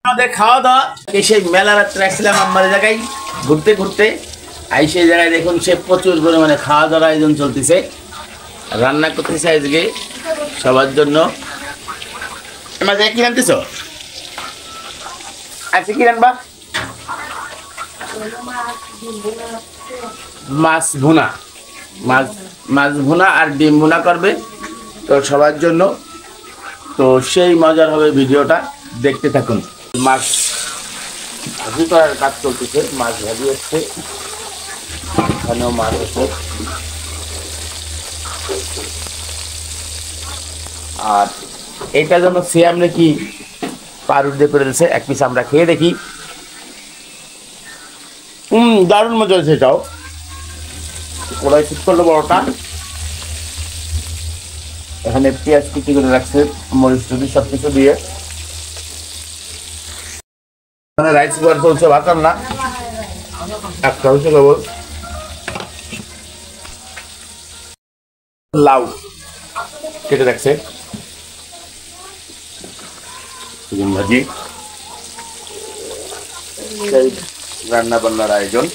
আমাদের খাওয়া দাওয়া সেই মেলা রাত্রে আসছিলাম আমার জায়গায় ঘুরতে ঘুরতে সেই জায়গায় দেখুন সে প্রচুর পরিমাণে খাওয়া দাওয়ার আয়োজন চলতেছে। রান্না করতেছে আজকে সবার জন্য। কি রান্তেছ আজকে? কি রান্না? মাছ ভুনা, মাছ ভুনা আর ডিম ভুনা করবে তো সবার জন্য। তো সেই মজার হবে, ভিডিওটা দেখতে থাকুন। মাছ ভাজি করার কাজ চলতেছে, মাছ ভাজি হচ্ছে, এখানেও মাছ হচ্ছে। আর এইটা যেন সে আমরা কি পাউরুট দিয়ে করে দিচ্ছে, এক পিস আমরা খেয়ে দেখি। দারুণ মজা হয়েছে। এটাও ওরাই ঠিক করলো বড়টা। এখানে পেঁয়াজ কুচি করে রাখছে, মরিচ টুচি সব কিছু দিয়ে। এখানে রাইস কুকার চলছে, ভাত রান্না একটা হচ্ছে কেবল। লাউ কেটে রাখছে, ভাজি, রান্না বান্নার আয়োজন।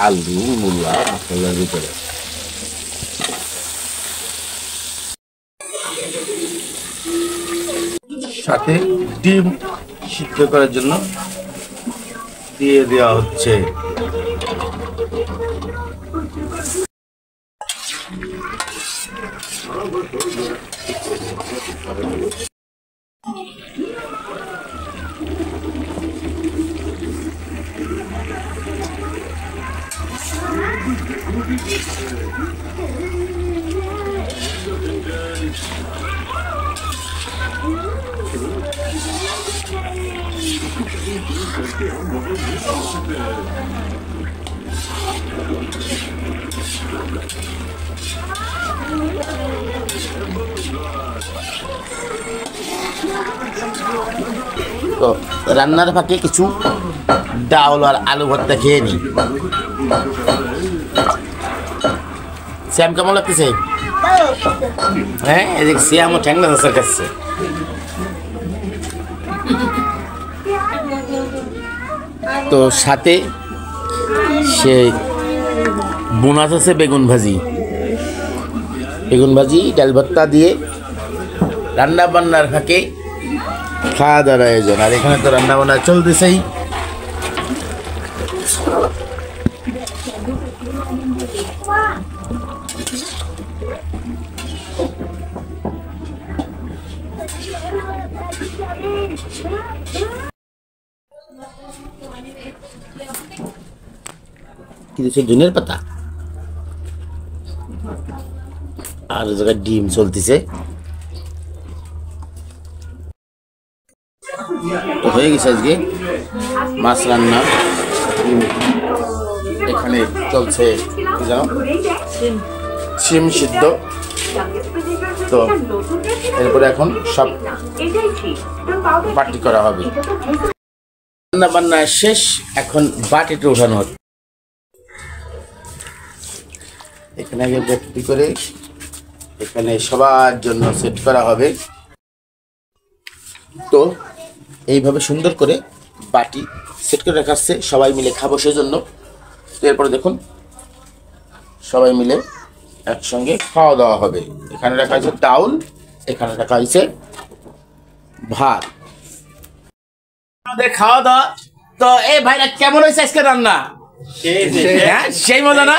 আলু মূলা মশলার ভিতরে সাথে ডিম সিদ্ধ করার জন্য দিয়ে দেওয়া হচ্ছে। তো রান্নার ফাঁকে কিছু ডাউল আর আলু ভর্তা খেয়ে নি। শ্যাম কেমন লাগতেছে? হ্যাঁ, এদিকে শ্যামও ঠ্যাংলা চাষের কাছে। তো সাথে সে বোনাস আছে বেগুন ভাজি, ডাল ভর্তা দিয়ে রান্না বান্নার ফাঁকে খাওয়া দাওয়ার আয়োজন। আর এখানে তো রান্না বান্না চলতেছেই। কিছু ধনের পাতা আর জায়গায় ডিম চলতেছে। তো হয়ে গেছে আজকে মাছ রান্না। এখানে চলছে কি জানো, শিম সিদ্ধ। তো এরপরে এখন সব বাটি করা হবে। রান্না বান্না শেষ, এখন বাটিতে উঠানো হচ্ছে। এখানে আগে বাটি করে এখানে সবার জন্য সেট করা হবে। তো এইভাবে সুন্দর করে বাটি সেট করে রাখা হচ্ছে, সবাই মিলে খাবো সেজন্য। তো এরপরে দেখুন সবাই মিলে একসঙ্গে খাওয়া দাওয়া হবে। এখানে রাখা হয়েছে ডাউল, এখানে রাখা হয়েছে ভাত। আমাদের খাওয়া দাওয়া। তো এই ভাইরা কেমন হয়েছে আজকে রান্না? সেই মজা না?